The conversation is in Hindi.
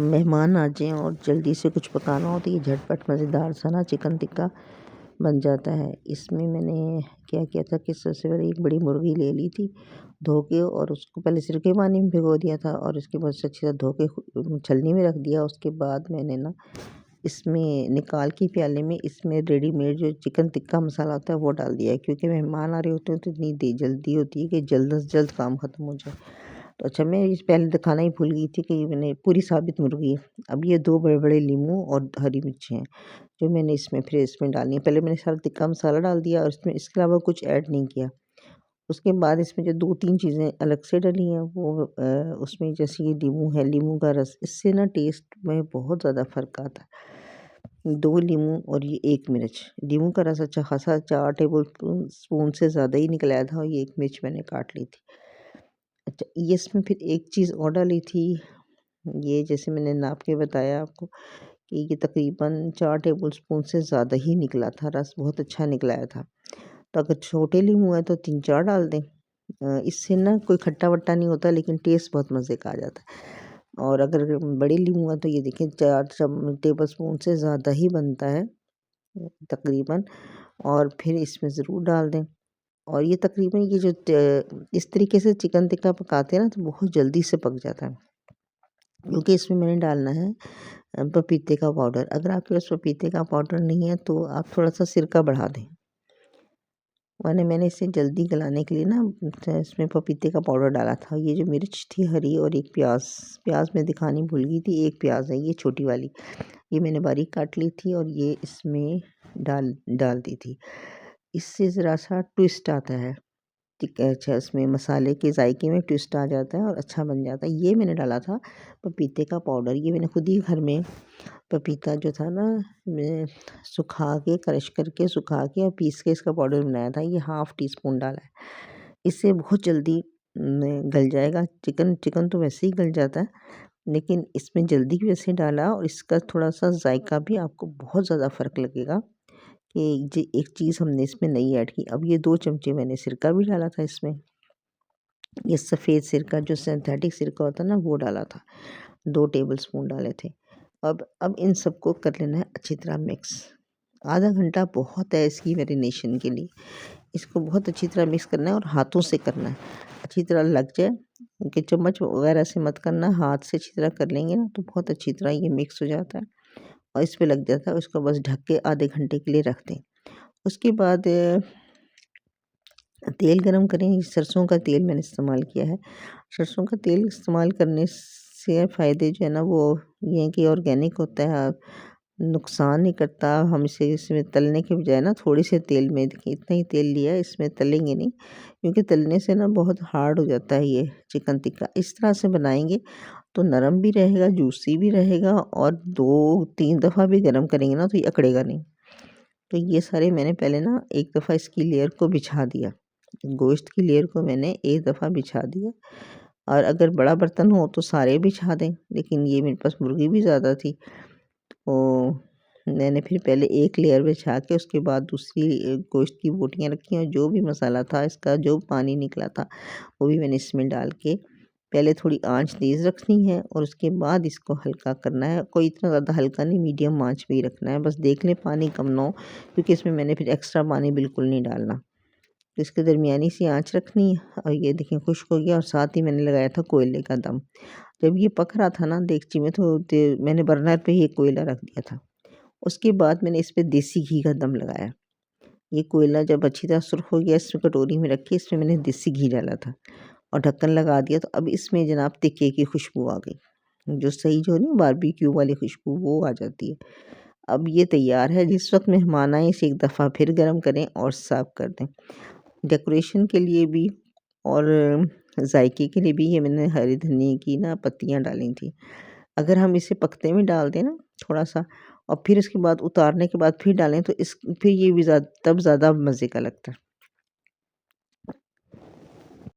मेहमान आ जाएँ और जल्दी से कुछ पकाना हो तो ये झटपट मज़ेदार सा ना चिकन टिक्का बन जाता है। इसमें मैंने क्या किया था कि सबसे पहले एक बड़ी मुर्गी ले ली थी, धो के, और उसको पहले सिरके पानी में भिगो दिया था और उसके बाद उसे अच्छी तरह धो के छलनी में रख दिया। उसके बाद मैंने ना इसमें निकाल के प्याले में इसमें रेडीमेड जो चिकन टिक्का मसाला होता है वो डाल दिया है, क्योंकि मेहमान आ रहे होते हैं तो इतनी जल्दी होती है कि जल्द से जल्द काम ख़त्म हो जाए। तो अच्छा, मैं इस पहले दिखाना ही भूल गई थी कि मैंने पूरी साबित मुर्गी है। अब ये 2 बड़े-बड़े नींबू और हरी मिर्ची हैं, जो मैंने इसमें डालनी है। पहले मैंने सारा टिक्का मसाला डाल दिया और इसमें इसके अलावा कुछ ऐड नहीं किया। उसके बाद इसमें जो 2-3 चीज़ें अलग से डली हैं वो उसमें जैसे ये नींबू है, नींबू का रस, इससे ना टेस्ट में बहुत ज़्यादा फ़र्क आता है। 2 नींबू और ये 1 मिर्च, नींबू का रस अच्छा खासा 4 टेबल स्पून से ज़्यादा ही निकल आया था और ये 1 मिर्च मैंने काट ली थी। अच्छा, ये इसमें फिर एक चीज़ और डाली थी, ये जैसे मैंने नाप के बताया आपको कि ये तकरीबन 4 टेबलस्पून से ज़्यादा ही निकला था, रस बहुत अच्छा निकल आया था। तो अगर छोटे नींबू हैं तो 3-4 डाल दें। इससे ना कोई खट्टा-वट्टा नहीं होता, लेकिन टेस्ट बहुत मज़े का आ जाता है। और अगर बड़े नींबू हैं तो ये देखिए 4 टेबलस्पून से ज़्यादा ही बनता है तकरीबन, और फिर इसमें ज़रूर डाल दें। और ये तकरीबन ये जो इस तरीके से चिकन टिक्का पकाते हैं ना तो बहुत जल्दी से पक जाता है, क्योंकि इसमें मैंने डालना है पपीते का पाउडर। अगर आपके पास पपीते का पाउडर नहीं है तो आप थोड़ा-सा सिरका बढ़ा दें। मैंने इसे जल्दी गलाने के लिए ना इसमें पपीते का पाउडर डाला था। ये जो मिर्च थी हरी और एक प्याज़ मैं दिखानी भूल गई थी, एक प्याज़ है ये छोटी वाली, ये मैंने बारीक काट ली थी और ये इसमें डाल दी थी। इससे ज़रा-सा ट्विस्ट आता है। अच्छा, इसमें मसाले के जायके में ट्विस्ट आ जाता है और अच्छा बन जाता है। ये मैंने डाला था पपीते का पाउडर, ये मैंने खुद ही घर में पपीता जो था ना, मैं सुखा के, क्रश करके सुखा के और पीस के इसका पाउडर बनाया था। ये ½ टीस्पून डाला है। इससे बहुत जल्दी गल जाएगा चिकन तो वैसे ही गल जाता है, लेकिन इसमें जल्दी की वजह से डाला और इसका थोड़ा-सा जायका भी आपको बहुत ज़्यादा फ़र्क लगेगा कि जी एक चीज़ हमने इसमें नई ऐड की। अब ये 2 चमचे मैंने सिरका भी डाला था इसमें। ये सफ़ेद सिरका जो सिंथेटिक सिरका होता है ना वो डाला था, 2 टेबलस्पून डाले थे। अब इन सबको कर लेना है अच्छी तरह मिक्स। आधा घंटा बहुत है इसकी मैरिनेशन के लिए। इसको बहुत अच्छी तरह मिक्स करना है और हाथों से करना है, अच्छी तरह लग जाए, क्योंकि चम्मच वगैरह से मत करना, हाथ से अच्छी तरह कर लेंगे ना तो बहुत अच्छी तरह ये मिक्स हो जाता है और इस पे लग जाता है। उसको बस ढक के आधे घंटे के लिए रख दें। उसके बाद तेल गरम करें। सरसों का तेल मैंने इस्तेमाल किया है। सरसों का तेल इस्तेमाल करने से फ़ायदे जो है ना वो ये हैं कि ऑर्गेनिक होता है, नुकसान नहीं करता। हम इसमें तलने के बजाय ना थोड़े से तेल में, देखिए इतना ही तेल लिया है, इसमें तलेंगे नहीं, क्योंकि तलने से ना बहुत हार्ड हो जाता है ये चिकन टिक्का। इस तरह से बनाएंगे तो नरम भी रहेगा, जूसी भी रहेगा, और 2-3 दफ़ा भी गरम करेंगे ना तो ये अकड़ेगा नहीं। तो ये सारे मैंने पहले ना एक दफ़ा इसकी लेयर को बिछा दिया, गोश्त की लेयर को मैंने एक दफ़ा बिछा दिया। और अगर बड़ा बर्तन हो तो सारे बिछा दें, लेकिन ये मेरे पास मुर्गी भी ज़्यादा थी तो मैंने फिर पहले एक लेयर बिछा के उसके बाद दूसरी गोश्त की बोटियाँ रखी और जो भी मसाला था इसका जो पानी निकला था वो भी मैंने इसमें डाल के पहले थोड़ी आंच तेज़ रखनी है और उसके बाद इसको हल्का करना है। कोई इतना ज़्यादा हल्का नहीं, मीडियम आंच पे ही रखना है। बस देख लें पानी कम ना हो, क्योंकि इसमें मैंने फिर एक्स्ट्रा पानी बिल्कुल नहीं डालना। तो इसकी दरमियानी सी आंच रखनी है और ये देखिए खुश्क हो गया और साथ ही मैंने लगाया था कोयले का दम। जब ये पक रहा था ना देगची में तो मैंने बर्नर पे ही एक कोयला रख दिया था। उसके बाद मैंने इस पे देसी घी का दम लगाया। ये कोयला जब अच्छी तरह सुर्ख हो गया, इसमें कटोरी में रख के इसमें मैंने देसी घी डाला था और ढक्कन लगा दिया। तो अब इसमें जनाब टिक्के की खुशबू आ गई, जो सही जो नहीं बारबेक्यू वाली खुशबू वो आ जाती है। अब ये तैयार है। जिस वक्त मेहमान आए इसे एक दफ़ा फिर गर्म करें और सर्व कर दें। डेकोरेशन के लिए भी और जायके के लिए भी ये मैंने हरी धनिया की ना पत्तियाँ डाली थी। अगर हम इसे पकते में डाल दें ना थोड़ा-सा और फिर इसके बाद उतारने के बाद फिर डालें तो फिर ये भी तब ज़्यादा मज़े का लगता है।